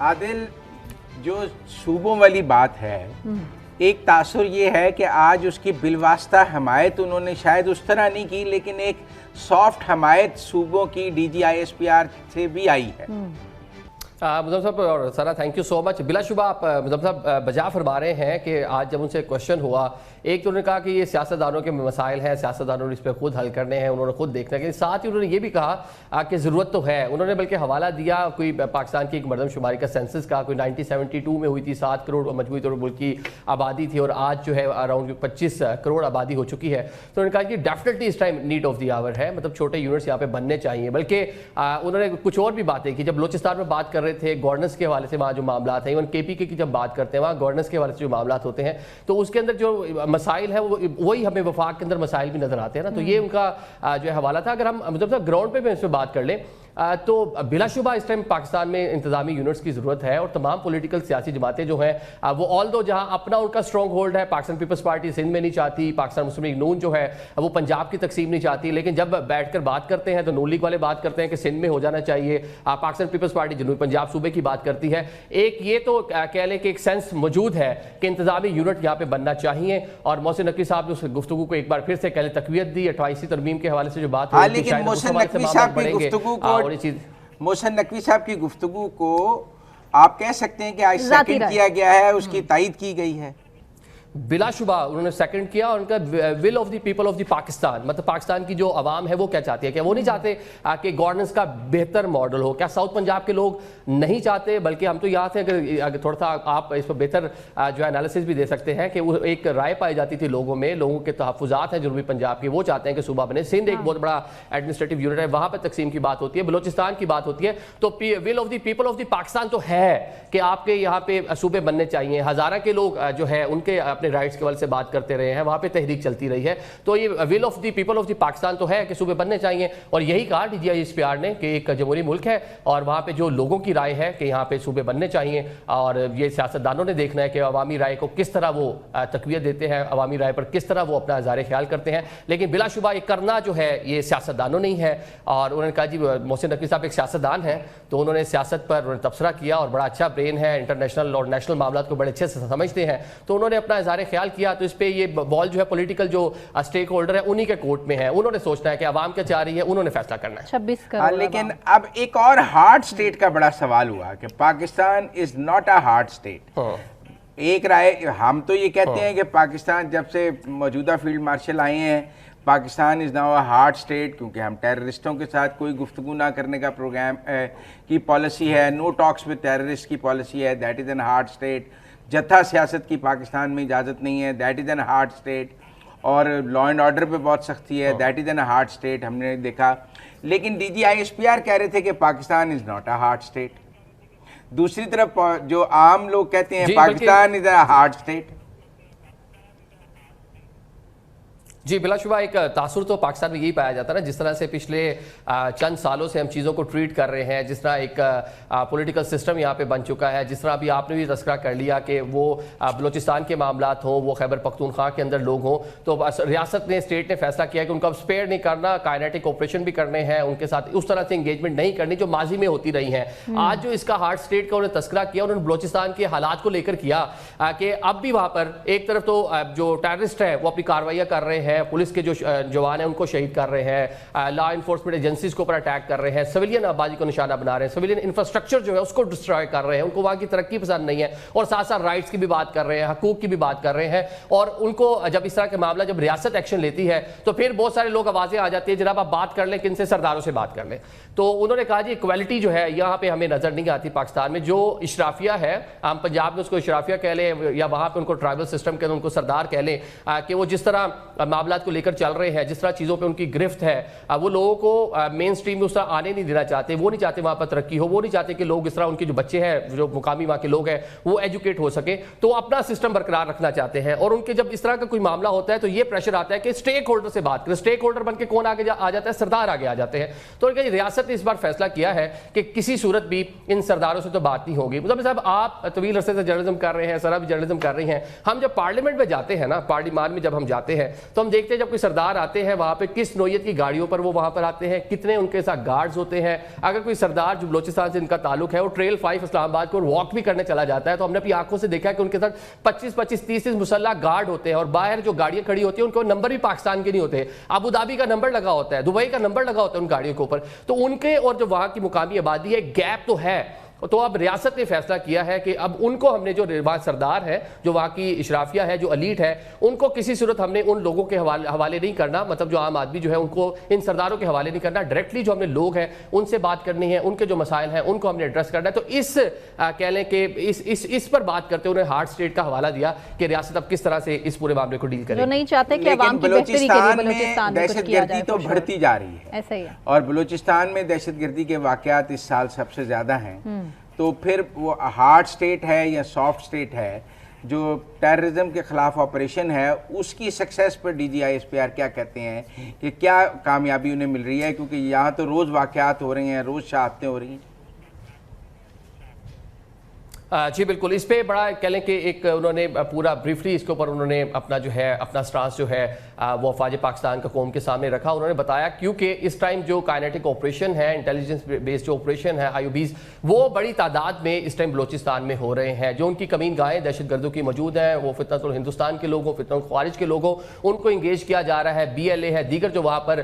عادل جو صوبوں والی بات ہے ایک تاثر یہ ہے کہ آج اس کی بالواسطہ حمایت انہوں نے شاید اس طرح نہیں کی لیکن ایک سافٹ حمایت صوبوں کی D G I S P R سے بھی آئی ہے. مظفر صاحب اور سارا تھینک یو سو مچ. بلا شبہ آپ مظفر صاحب بجا فرما رہے ہیں کہ آج جب ان سے کوشچن ہوا ایک تو انہوں نے کہا کہ یہ سیاستدانوں کے مسائل ہیں, سیاستدانوں نے اس پہ خود حل کرنے ہیں, انہوں نے خود دیکھنا ہے, ساتھ ہی انہوں نے یہ بھی کہا کہ ضرورت تو ہے. انہوں نے بلکہ حوالہ دیا کوئی پاکستان کی ایک مردم شماری کا سینسس کا, کوئی 1972 میں ہوئی تھی, 7 کروڑ مجموعی طور پر ملک کی آبادی تھی اور آج جو ہے اراؤنڈ 25 کروڑ آبادی ہو چکی ہے. تو انہوں نے کہا کہ ڈیفینیٹلی اس time need of the hour ہے, مطلب چھوٹے یونٹس یہاں پہ بننے چاہیے. بلکہ انہوں نے کچھ اور بھی باتیں کی جب بلوچستان میں بات کر رہے تھے گورننس کے حوالے سے, وہاں جو معاملات ہیں, ایون کے پی کے کی جب بات کرتے ہیں وہاں گورننس کے حوالے سے جو معاملات ہوتے ہیں تو اس کے اندر جو مسائل ہیں وہی ہمیں وفاق کے اندر مسائل بھی نظر آتے ہیں نا. تو یہ ان کا جو ہے حوالہ تھا. اگر ہم مطلب گراؤنڈ پہ بھی اس پہ بات کر لیں تو بلا شبہ اس ٹائم پاکستان میں انتظامی یونٹس کی ضرورت ہے اور تمام پولیٹیکل سیاسی جماعتیں جو ہیں وہ آل دو جہاں اپنا ان کا سٹرونگ ہولڈ ہے, پاکستان پیپلز پارٹی سندھ میں نہیں چاہتی, پاکستان مسلم لیگ نون جو ہے وہ پنجاب کی تقسیم نہیں چاہتی, لیکن جب بیٹھ کر بات کرتے ہیں تو نون لیگ والے بات کرتے ہیں کہ سندھ میں ہو جانا چاہیے, پاکستان پیپلز پارٹی جنوبی پنجاب صوبے کی بات کرتی ہے. ایک یہ تو کہہ لیں کہ ایک سینس موجود ہے کہ انتظامی یونٹ یہاں پہ بننا چاہیے. اور محسن نقوی صاحب نے اس گفتگو کو ایک بار پھر سے کہہ لیں تقویت دی 28 ترمیم کے حوالے سے جو بات ہوئی تھی, لیکن محسن نقوی صاحب کی گفتگو کو محسن نقوی صاحب کی گفتگو کو آپ کہہ سکتے ہیں کہ آج سیکنڈ کیا گیا ہے, اس کی تائید کی گئی ہے. بلا شبہ انہوں نے سیکنڈ کیا. ان کا ول of the people of the Pakistan, مطلب پاکستان کی جو عوام ہے وہ کیا چاہتی ہے, کہ وہ نہیں چاہتے کہ گورننس کا بہتر ماڈل ہو. کیا ساؤتھ پنجاب کے لوگ نہیں چاہتے, بلکہ ہم تو یہاں سے اگر تھوڑا سا آپ اس پر بہتر جو ہے انالیسس بھی دے سکتے ہیں کہ وہ ایک رائے پائی جاتی تھی لوگوں میں, لوگوں کے تحفظات ہیں جنوبی پنجاب کے, وہ چاہتے ہیں کہ صوبہ بنے. سندھ ایک بہت بڑا ایڈمنسٹریٹو یونٹ ہے, وہاں پہ تقسیم کی بات ہوتی ہے, بلوچستان کی بات ہوتی ہے. تو ول of the people of the Pakistan تو ہے کہ آپ کے یہاں پہ صوبے بننے چاہیے. ہزارہ کے لوگ جو ہے ان کے اپنے رائٹس کے حوالے سے بات کرتے رہے ہیں, وہاں پہ تحریک چلتی رہی ہے. تو یہ will of the people of the Pakistan تو ہے کہ صوبے بننے چاہیے, اور یہی کہا D G I S P R نے کہ ایک جمہوری ملک ہے اور وہاں پہ جو لوگوں کی رائے ہے کہ یہاں پہ صوبے بننے چاہیے, اور یہ سیاستدانوں نے دیکھنا ہے کہ عوامی رائے کو کس طرح وہ تقویت دیتے ہیں, عوامی رائے پر کس طرح وہ اپنا اظہار خیال کرتے ہیں. لیکن بلا شبہ یہ کرنا جو ہے یہ سیاستدانوں نہیں ہے. اور انہوں نے کہا جی محسن نقوی صاحب ایک سیاستدان ہیں, تو انہوں نے سیاست پر انہوں نے تبصرہ کیا اور بڑا اچھا برین ہے, انٹرنیشنل اور نیشنل معاملات کو بڑے اچھے سے سمجھتے ہیں, تو انہوں نے اپنا اظہار خیال کیا. تو اس پہ یہ بال جو ہے پولیٹیکل جو اسٹیک ہولڈر ہے انہی کے کورٹ میں ہے, انہوں نے سوچنا ہے کہ عوام کیا چاہ رہی ہے, انہوں نے فیصلہ کرنا ہے. 26 کروڑ. لیکن اب ایک اور ہارڈ سٹیٹ کا بڑا سوال ہوا کہ Pakistan is not a hard state. ایک رائے ہم تو یہ کہتے ہیں کہ پاکستان جب سے موجودہ فیلڈ مارشل آئے ہیں Pakistan is now a hard state, کیونکہ ہم ٹیررسٹوں کے ساتھ کوئی گفتگو نہ کرنے کا پروگرام کی پالیسی ہے, نو ٹاکس ود ٹیررسٹ کی پالیسی ہے, that is an hard state. جتھا سیاست کی پاکستان میں اجازت نہیں ہے, that is an hard state. اور لا اینڈ آرڈر پہ بہت سختی ہے, that is an hard state, ہم نے دیکھا. لیکن D G I S P R کہہ رہے تھے کہ Pakistan is not a hard state. دوسری طرف جو عام لوگ کہتے ہیں پاکستان از اے ہارڈ سٹیٹ. جی بلا شبہ ایک تاثر تو پاکستان میں یہی پایا جاتا ہے نا, جس طرح سے پچھلے چند سالوں سے ہم چیزوں کو ٹریٹ کر رہے ہیں, جس طرح ایک پولیٹیکل سسٹم یہاں پہ بن چکا ہے, جس طرح ابھی آپ نے بھی تذکرہ کر لیا کہ وہ بلوچستان کے معاملات ہوں, وہ خیبر پختونخوا کے اندر لوگ ہوں, تو ریاست نے اسٹیٹ نے فیصلہ کیا کہ ان کو اب اسپیئر نہیں کرنا, کائنیٹک آپریشن بھی کرنے ہیں, ان کے ساتھ اس طرح سے انگیجمنٹ نہیں کرنی جو ماضی میں ہوتی رہی ہیں. آج جو اس کا ہارڈ اسٹیٹ کا انہوں نے تذکرہ کیا, انہوں نے بلوچستان کے حالات کو لے کر کیا کہ اب بھی وہاں پر ایک طرف تو جو ٹیررسٹ ہے وہ اپنی کارروائیاں کر رہے ہیں, پولیس کے جو جوان ہیں ان کو شہید کر رہے ہیں, لا انفورسمنٹ ایجنسیز کو پر اٹیک کر رہے ہیں, سویلین آبادی کو نشانہ بنا رہے ہیں, سویلین انفراسٹرکچر جو ہے اس کو ڈسٹرائے کر رہے ہیں, ان کو وہاں کی ترقی پسند نہیں ہے, اور ساتھ ساتھ رائٹس کی بھی بات کر رہے ہیں, حقوق کی بھی بات کر رہے ہیں. اور ان کو جب اس طرح کے معاملہ جب ریاست ایکشن لیتی ہے تو پھر بہت سارے لوگ آوازیں آ جاتی ہیں جناب آپ بات کر لیں کن سے, سرداروں سے بات کر لیں. تو انہوں نے کہا جی ایکویلٹی جو ہے یہاں پہ ہمیں نظر نہیں آتی پاکستان میں. جو اشرافیہ ہے, ہم پنجاب میں اس کو اشرافیہ کہہ لیں یا وہاں پہ ان کو ٹرائبل سسٹم کے ان کو سردار کہہ لیں, کہ وہ جس طرح معاملات کو لے کر چل رہے ہیں, جس طرح چیزوں پہ ان کی گرفت ہے, وہ لوگوں کو مین سٹریم میں اس طرح آنے نہیں دینا چاہتے, وہ نہیں چاہتے وہاں پر ترقی ہو, وہ نہیں چاہتے کہ لوگ اس طرح ان کے جو بچے ہیں جو مقامی وہاں کے لوگ ہیں وہ ایجوکیٹ ہو سکے, تو اپنا سسٹم برقرار رکھنا چاہتے ہیں. اور ان کے جب اس طرح کا کوئی معاملہ ہوتا ہے تو یہ پریشر آتا ہے کہ اسٹیک ہولڈر سے بات کریں. اسٹیک ہولڈر بن کے کون آگے آ جاتا ہے, سردار آگے آ جاتے ہیں. تو ریاست نے اس بار فیصلہ کیا ہے کہ کسی صورت بھی ان سرداروں سے تو بات نہیں ہوگی. مطلب صاحب آپ طویل عرصے سے جرنلزم کر رہے ہیں, سرا بھی جرنلزم کر رہی ہیں, ہم جب پارلیمنٹ میں جاتے ہیں نا, پارلیمان میں جب ہم جاتے ہیں تو ہم دیکھتے ہیں جب کوئی سردار آتے ہیں وہاں پہ کس نوعیت کی گاڑیوں پر وہ وہاں پر آتے ہیں, کتنے ان کے ساتھ گارڈز ہوتے ہیں. اگر کوئی سردار جو بلوچستان سے ان کا تعلق ہے وہ ٹریل 5 اسلام آباد کو واک بھی کرنے چلا جاتا ہے تو ہم نے اپنی آنکھوں سے دیکھا کہ ان کے ساتھ 25-25-30 مسلح گارڈ ہوتے ہیں, اور باہر جو گاڑیاں کھڑی ہوتی ہیں ان کو نمبر بھی پاکستان کے نہیں ہوتے, ابو دھابی کا نمبر لگا ہوتا ہے, دبئی کا نمبر لگا ہوتا ہے ان گاڑیوں کے اوپر. تو ان کے اور جو وہاں کی مقامی آبادی ہے گیپ تو ہے. تو اب ریاست نے فیصلہ کیا ہے کہ اب ان کو ہم نے جو وہاں سردار ہے, جو وہاں کی اشرافیہ ہے, جو الیٹ ہے, ان کو کسی صورت ہم نے ان لوگوں کے حوالے نہیں کرنا, مطلب جو عام آدمی جو ہے ان کو ان سرداروں کے حوالے نہیں کرنا. ڈائریکٹلی جو ہم نے لوگ ہیں ان سے بات کرنی ہے, ان کے جو مسائل ہیں ان کو ہم نے ایڈریس کرنا ہے. تو اس کہہ لیں کہ اس پر بات کرتے انہیں ہارڈ اسٹیٹ کا حوالہ دیا کہ ریاست اب کس طرح سے اس پورے معاملے کو ڈیل کرے. جو نہیں چاہتے کہ عوام کی بہتری کے لیے بلوچستان میں دہشت گردی تو بڑھتی جا رہی ہے, ایسا ہی ہے, اور بلوچستان میں دہشت گردی کے واقعات اس سال سب سے زیادہ ہیں. تو پھر وہ ہارڈ سٹیٹ ہے یا سافٹ سٹیٹ ہے, جو ٹیررزم کے خلاف آپریشن ہے اس کی سکسیس پر D G I S P R کیا کہتے ہیں کہ کیا کامیابی انہیں مل رہی ہے؟ کیونکہ یہاں تو روز واقعات ہو رہے ہیں, روز شہادتیں ہو رہی ہیں. جی بالکل, اس پہ بڑا کہہ لیں کہ ایک انہوں نے پورا بریفلی اس کے اوپر انہوں نے اپنا جو ہے اپنا سٹانس جو ہے وہ افواج پاکستان کا قوم کے سامنے رکھا. انہوں نے بتایا کیونکہ اس ٹائم جو کائنیٹک آپریشن ہے, انٹیلیجنس بیسڈ جو آپریشن ہے آئی او بیز, وہ بڑی تعداد میں اس ٹائم بلوچستان میں ہو رہے ہیں. جو ان کی کمین گاہیں دہشت گردوں کی موجود ہیں, وہ فتنۃ الہندوستان کے لوگوں, فتنۃ الخوارج کے لوگوں, ان کو انگیج کیا جا رہا ہے. بی ایل اے ہے, دیگر جو وہاں پر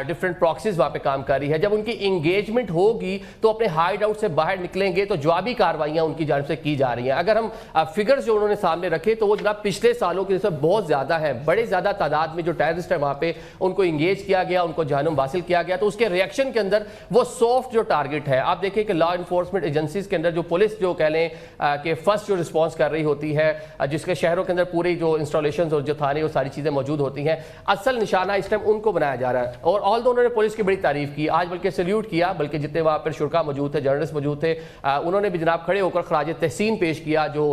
ڈفرینٹ پراکسیز وہاں پہ کام کر رہی ہے. جب ان کی انگیجمنٹ ہوگی تو اپنے ہائیڈ آؤٹ سے باہر نکلیں گے تو جوابی کارروائیاں ان کی جانب سے کی جا رہی ہیں. اگر ہم فگرز جو انہوں نے سامنے رکھے تو وہ جناب پچھلے سالوں کی نسبت بہت زیادہ ہے. بڑے زیادہ تعداد میں جو ٹیررسٹ ہیں وہاں پہ ان کو انگیج کیا گیا, ان کو جہنم حاصل کیا گیا. تو اس کے ریئیکشن کے اندر وہ سافٹ جو ٹارگٹ ہے, آپ دیکھیں کہ لا انفورسمنٹ ایجنسیز کے اندر جو پولیس جو کہہ لیں کہ فرسٹ جو رسپانس کر رہی ہوتی ہے, جس کے شہروں کے اندر پوری جو انسٹالیشنز اور جو تھانے وہ ساری چیزیں موجود ہوتی ہیں, اصل نشانہ اس ٹائم ان کو بنایا جا رہا ہے. اور آل دو انہوں نے پولیس کی بڑی تعریف کی آج, بلکہ سیلیوٹ کیا, بلکہ جتنے وہاں پر شرکا موجود تھے, جرنلسٹ موجود تھے, انہوں نے بھی جناب کھڑے ہو کر خراج تحسین پیش کیا. جو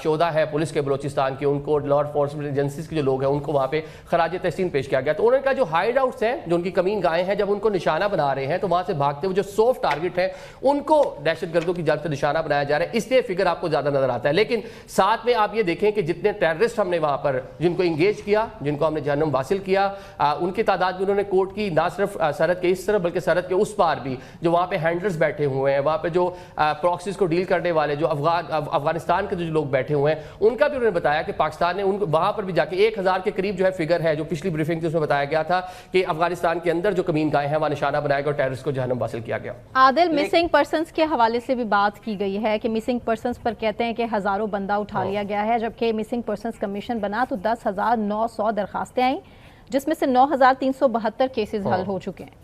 شہدا ہے پولیس کے بلوچستان کے, ان کو لا انفورسمنٹ ایجنسیز کے جو لوگ ہیں ان کو وہاں پہ خراج تحسین پیش کیا گیا. تو انہوں نے کہا جو ہائیڈ آؤٹس ہیں, جو ان کی کمین گاہیں ہیں, جب ان کو نشانہ بنا رہے ہیں تو وہاں سے بھاگتے ہوئے جو سافٹ ٹارگٹ ہیں ان کو دہشت گردوں کی جانب سے نشانہ بنایا جا رہا ہے. اس لیے فگر آپ کو زیادہ نظر آتا ہے. لیکن ساتھ میں آپ یہ دیکھیں کہ جتنے ٹیررسٹ ہم نے وہاں پر جن کو انگیج کیا, جن کو ہم نے جہنم حاصل کیا, ان کی تعداد بھی انہوں نے کوٹ کی, نہ صرف سرحد کے اس طرف بلکہ سرحد کے اس پار بھی جو وہاں پہ ہینڈلرز بیٹھے ہوئے ہیں, وہاں پہ جو پراکسیز کو ڈیل کرنے والے جو افغانستان کے جو لوگ بیٹھے ہوئے ہیں, ان کا بھی انہوں نے بتایا کہ پاکستان نے وہاں پر بھی جا کے 1000 کے قریب جو ہے فگر ہے, جو پچھلی بریفنگ اس میں بتایا گیا تھا کہ افغانستان کے اندر جو کمین گاہیں ہیں وہاں نشانہ بنایا گیا اور ٹیررسٹ کو جہنم حاصل کیا گیا. عادل, مسنگ پرسنز کے حوالے سے بھی بات کی گئی ہے کہ مسنگ پرسنز پر کہتے ہیں کہ ہزاروں بندہ اٹھا لیا گیا ہے, جبکہ مسنگ پرسنز کمیشن بنا تو 10,900 درخواستیں آئیں, جس میں سے 9,372 کیسز حل ہو چکے ہیں.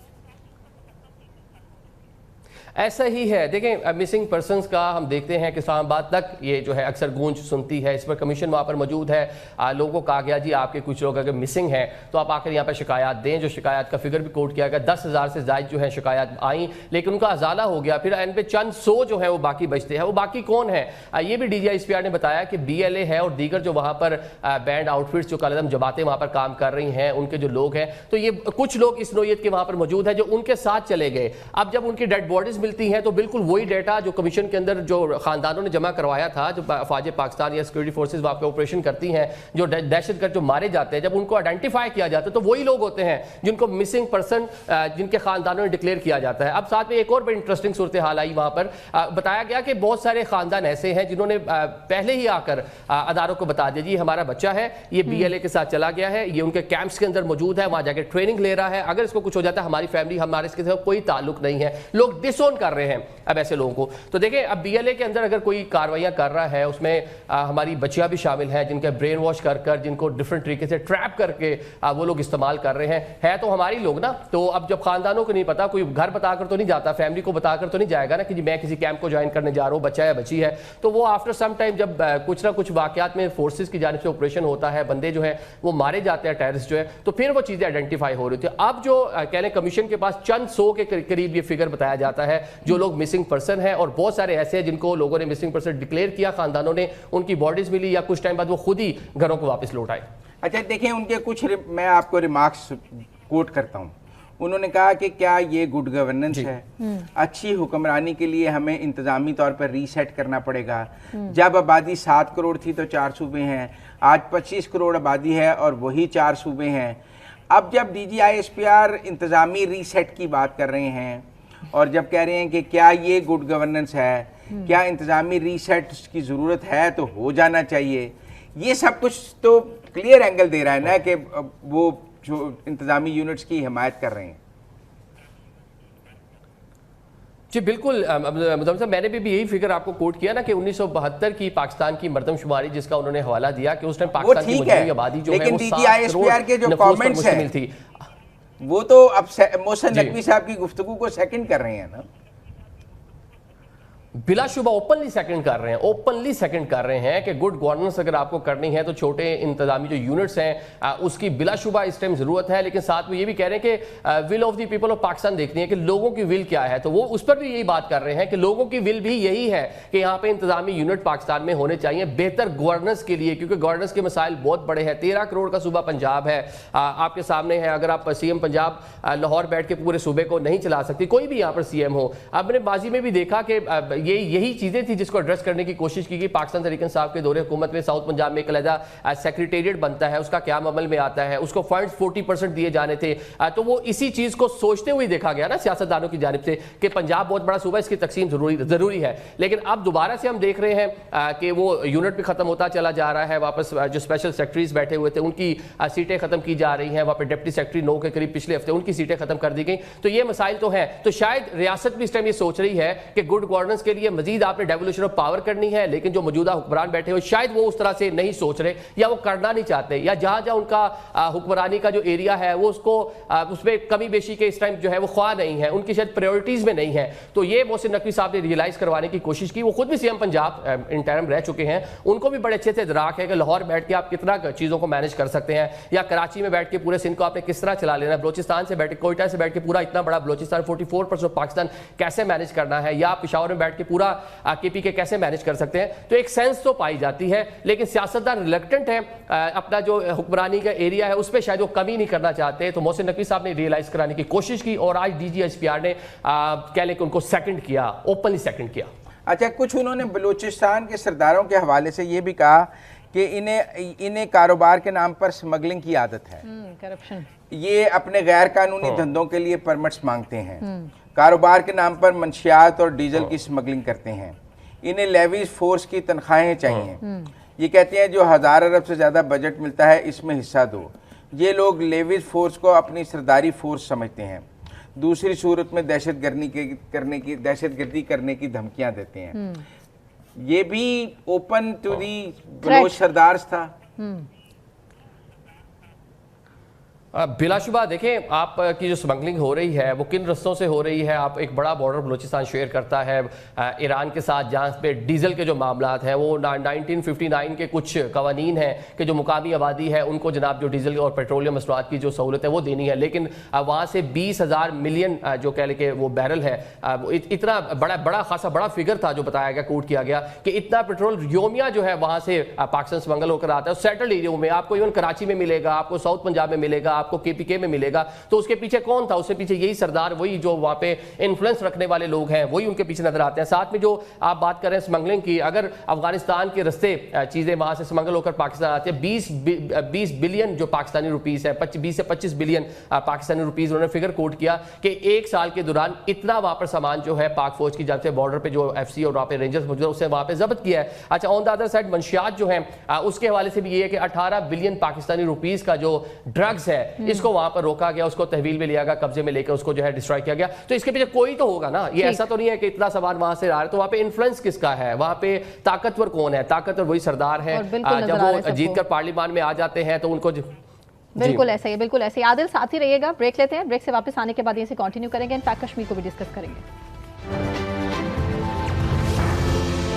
ایسا ہی ہے. دیکھیں مسنگ پرسنز کا ہم دیکھتے ہیں کہ اسلام آباد تک یہ جو ہے اکثر گونج سنتی ہے. اس پر کمیشن وہاں پر موجود ہے. لوگوں کو کہا گیا جی آپ کے کچھ لوگ اگر مسنگ ہیں تو آپ آ کر یہاں پر شکایات دیں. جو شکایات کا فگر بھی کوٹ کیا گیا, 10,000 سے زائد جو ہے شکایات آئیں, لیکن ان کا ازالہ ہو گیا. پھر ان پہ چند 100 جو ہیں وہ باقی بچتے ہیں. وہ باقی کون ہیں؟ یہ بھی D G I S P R نے بتایا کہ بی ایل اے ہے اور دیگر جو وہاں پر بینڈ آؤٹ فٹس جو کالعدم جماعتیں وہاں پر کام کر رہی ہیں, ان کے جو لوگ ہیں, تو یہ کچھ لوگ اس نوعیت کے وہاں پر موجود ہیں جو ان کے ساتھ چلے گئے. اب جب ان کی ڈیڈ باڈیز ملتی ہیں تو بالکل وہی ڈیٹا جو کمیشن کے اندر جو خاندانوں نے جمع کروایا تھا, جو افواج پاکستان یا سیکورٹی فورسز وہاں پہ آپریشن کرتی ہیں, جو دہشت گرد جو مارے جاتے ہیں, جب ان کو آئیڈینٹیفائی کیا جاتا ہے تو وہی لوگ ہوتے ہیں جن کو مسنگ پرسن جن کے خاندانوں نے ڈکلیئر کیا جاتا ہے. اب ساتھ میں ایک اور بڑی انٹرسٹنگ صورتحال آئی وہاں پر, بتایا گیا کہ بہت سارے خاندان ایسے ہیں جنہوں نے پہلے ہی آ کر اداروں کو بتا دیا جی ہمارا بچہ ہے, یہ بی ایل اے کے ساتھ چلا گیا ہے, یہ ان کے کیمپس کے اندر موجود ہے, وہاں جا کے ٹریننگ لے رہا ہے, اگر اس کو کچھ ہو جاتا ہے ہماری فیملی ہمارے اس کے ساتھ کوئی تعلق نہیں ہے. لوگ ڈس اون کر رہے ہیں اب ایسے لوگوں کو. تو دیکھیں اب بی ایل اے کے اندر اگر کوئی کاروائیاں کر رہا ہے, اس میں ہماری بچیاں بھی شامل ہیں جن کے برین واش کر کر, جن کو ڈفرنٹ طریقے سے ٹریپ کر کے وہ لوگ استعمال کر رہے ہیں. ہے تو ہماری لوگ نا. تو اب جب خاندانوں کو نہیں پتا, کوئی گھر بتا کر تو نہیں جاتا, فیملی کو بتا کر تو نہیں جائے گا نا کہ جی میں کسی کیمپ کو جوائن کرنے جا رہا ہوں, بچہ یا بچی ہے. تو وہ آفٹر سم ٹائم جب کچھ نہ کچھ واقعات میں فورسز کی جانب سے آپریشن ہوتا ہے, بندے جو ہیں وہ مارے جاتے ہیں, ٹیررسٹ جو ہے, تو پھر وہ چیزیں آئیڈینٹیفائی ہو رہی تھی. اب جو کہہ لیں کمیشن کے پاس چند 100 کے قریب یہ فگر بتایا جاتا ہے جو لوگ مسنگ پرسن ہیں, اور بہت سارے ایسے ہیں جن کو لوگوں نے مسنگ پرسن ڈکلیئر کیا, خاندانوں نے ان کی باڈیز ملی, یا کچھ ٹائم بعد وہ خود ہی گھروں کو واپس لوٹ آئے. اچھا دیکھیں ان کے کچھ میں آپ کو ریمارکس کوٹ کرتا ہوں. انہوں نے کہا کہ کیا یہ گڈ گورننس ہے؟ اچھی حکمرانی کے لیے ہمیں انتظامی طور پر ری سیٹ کرنا پڑے گا. جب آبادی 7 کروڑ تھی تو 4 صوبے ہیں, آج 25 کروڑ آبادی ہے اور وہی 4 صوبے ہیں. اب جب D G I S P R انتظامی ری سیٹ کی بات کر رہے ہیں اور جب کہہ رہے ہیں کہ کیا یہ گڈ گورننس ہے, کیا انتظامی ری سیٹ کی ضرورت ہے تو ہو جانا چاہیے, یہ سب کچھ تو کلیئر اینگل دے رہا ہے نا کہ وہ جو انتظامی یونٹس کی حمایت کر رہے ہیں. جی بالکل مدام صاحب, میں نے بھی یہی فگر آپ کو کوٹ کیا نا کہ 1972 کی پاکستان کی مردم شماری جس کا انہوں نے حوالہ دیا کہ اس ٹائم پاکستان کی مجموعی آبادی جو ہے وہ 7 کروڑ نفوس پر مشتمل تھی. وہ تو اب محسن نقوی صاحب کی گفتگو کو سیکنڈ کر رہے ہیں نا, بلا شبہ اوپنلی سیکنڈ کر رہے ہیں کہ گڈ گورننس اگر آپ کو کرنی ہے تو چھوٹے انتظامی جو یونٹس ہیں اس کی بلا شبہ اس ٹائم ضرورت ہے, لیکن ساتھ میں یہ بھی کہہ رہے ہیں کہ ول of the people of Pakistan دیکھنی ہے کہ لوگوں کی ول کیا ہے. تو وہ اس پر بھی یہی بات کر رہے ہیں کہ لوگوں کی ول بھی یہی ہے کہ یہاں پہ انتظامی یونٹ پاکستان میں ہونے چاہیے بہتر گورننس کے لیے, کیونکہ گورننس کے مسائل بہت بڑے ہیں. 13 کروڑ کا صوبہ پنجاب ہے, آپ کے سامنے ہے. اگر آپ سی ایم پنجاب لاہور بیٹھ کے پورے صوبے کو نہیں چلا سکتی, کوئی بھی یہاں پر سی ایم ہو. اب نے ماضی میں بھی دیکھا کہ یہی چیزیں تھی جس کو ایڈریس کرنے کی کوشش کی گئی. پاکستان تحریک انصاف کے دور حکومت میں ساؤتھ پنجاب میں ایک علیحدہ سیکریٹریٹ بنتا ہے, اس کا قیام عمل میں آتا ہے, اس کو فنڈز 40% دیے جانے تھے. تو وہ اسی چیز کو سوچتے ہوئے دیکھا گیا نا سیاستدانوں کی جانب سے کہ پنجاب بہت بڑا صوبہ, اس کی تقسیم ضروری ہے. لیکن اب دوبارہ سے ہم دیکھ رہے ہیں کہ وہ یونٹ بھی ختم ہوتا چلا جا رہا ہے. واپس جو اسپیشل سیکرٹریز بیٹھے ہوئے تھے ان کی سیٹیں ختم کی جا رہی ہیں. وہاں پہ ڈپٹی سیکرٹری 9 کے قریب پچھلے ہفتے ان کی سیٹیں ختم کر دی گئیں. تو یہ مسائل تو ہیں. تو شاید ریاست بھی اس ٹائم یہ سوچ رہی ہے کہ گڈ گورننس کے لیے مزید آپ نے ڈیولیوشن آف پاور کرنی ہے, لیکن جو موجودہ حکمران بیٹھے ہوئے شاید وہ اس طرح سے نہیں سوچ رہے یا وہ کرنا نہیں چاہتے, یا جہاں جہاں ان کا حکمرانی کا جو ایریا ہے وہ اس میں کمی بیشی کے اس ٹائم جو ہے وہ خواہ نہیں ہے, ان کی شاید پریورٹیز میں نہیں ہے. تو یہ محسن نقوی صاحب نے ریئلائز کروانے کی کوشش کی. وہ خود بھی سی ایم پنجاب انٹرم رہ چکے ہیں, ان کو بھی بڑے اچھے سے ادراک ہے کہ لاہور بیٹھ کے آپ کتنا چیزوں کو مینج کر سکتے ہیں, یا کراچی میں بیٹھ کے پورے سندھ کو آپ نے کس طرح چلا لینا ہے, بلوچستان سے بیٹھ کے کوئٹہ سے بیٹھ کے پورا اتنا بڑا بلوچستان 44% پاکستان کیسے مینج کرنا ہے, یا پشاور میں بیٹھ کے پورا کے پی کے کیسے مینج کر سکتے ہیں. تو ایک سینس تو پائی جاتی ہے, لیکن سیاستدان ریلیکٹنٹ ہے اپنا جو حکمرانی کا ایریا ہے اس پہ شاید وہ کمی نہیں کرنا چاہتے. تو محسن نقوی صاحب نے ریئلائز کرانے کی کوشش کی اور آج D G S P R نے کہہ لیں کہ ان کو سیکنڈ کیا, اوپنلی سیکنڈ کیا. اچھا, کچھ انہوں نے بلوچستان کے سرداروں کے حوالے سے یہ بھی کہا کہ انہیں کاروبار کے نام پر سمگلنگ کی عادت ہے, کرپشن, یہ اپنے غیر قانونی دھندوں کے لیے پرمٹس مانگتے ہیں, کاروبار کے نام پر منشیات اور ڈیزل کی سمگلنگ کرتے ہیں, انہیں لیویز فورس کی تنخواہیں چاہیے. یہ کہتے ہیں جو 1000 ارب سے زیادہ بجٹ ملتا ہے اس میں حصہ دو. یہ لوگ لیویز فورس کو اپنی سرداری فورس سمجھتے ہیں, دوسری صورت میں دہشت گردی کرنے کی دھمکیاں دیتے ہیں. یہ بھی open to the Baloch sardars تھا. بلا شبہ دیکھیں آپ کی جو سمگلنگ ہو رہی ہے وہ کن رستوں سے ہو رہی ہے. آپ ایک بڑا بارڈر بلوچستان شیئر کرتا ہے ایران کے ساتھ, جہاں پہ ڈیزل کے جو معاملات ہیں وہ 1959 کے کچھ قوانین ہیں کہ جو مقامی آبادی ہے ان کو جناب جو ڈیزل اور پیٹرولیم مصنوعات کی جو سہولت ہے وہ دینی ہے. لیکن وہاں سے 20,000 ملین جو کہہ لیں کہ وہ بیرل ہے, اتنا بڑا خاصا بڑا فگر تھا جو بتایا گیا, کوٹ کیا گیا کہ اتنا پیٹرول یومیہ جو ہے وہاں سے پاکستان سمگل ہو کر آتا ہے. سیٹلڈ ایریوں میں آپ کو ایون کراچی میں ملے گا, آپ کو ساؤتھ پنجاب میں ملے گا, آپ کو کے پی کے میں ملے گا. تو اس کے پیچھے کون تھا؟ اس کے پیچھے یہی سردار, وہی جو وہاں پہ انفلوئنس رکھنے والے لوگ ہیں وہی ان کے پیچھے نظر آتے ہیں. ساتھ میں جو آپ بات کر رہے ہیں سمگلنگ کی, اگر افغانستان کے رستے چیزیں وہاں سے سمگل ہو کر پاکستان آتی ہیں, 20 بلین جو پاکستانی روپیز ہے, 20 سے 25 بلین پاکستانی روپیز انہوں نے فگر کوٹ کیا کہ ایک سال کے دوران اتنا وہاں پر سامان جو ہے پاک فوج کی جانب سے بارڈر پہ جو ایف سی اور وہاں پہ رینجرز موجود ہے اسے وہاں پہ ضبط کیا ہے. اچھا, آن دا ادر سائڈ منشیات جو ہیں اس کے حوالے سے بھی یہ ہے کہ 18 بلین پاکستانی روپیز کا جو ڈرگز ہے اس کو وہاں پر روکا گیا, اس کو تحویل میں لیا گیا, قبضے میں لے کے اس کو جو ہے ڈسٹرائے کیا گیا. تو اس کے پیچھے کوئی تو ہوگا نا, یہ ایسا تو نہیں ہے کہ اتنا سامان وہاں سے آ رہا ہے. تو وہاں پہ انفلوئنس کس کا ہے, وہاں پہ طاقتور کون ہے؟ طاقتور وہی سردار ہے, جب وہ جیت کر پارلیمان میں آ جاتے ہیں تو ان کو بالکل ایسا ہی, بالکل ایسے ہی. عادل ساتھ ہی رہیے گا, بریک لیتے ہیں, بریک سے واپس آنے کے بعد یہ سے کنٹینیو کریں گے, ان فیکٹ کشمیر کو بھی ڈسکس کریں گے.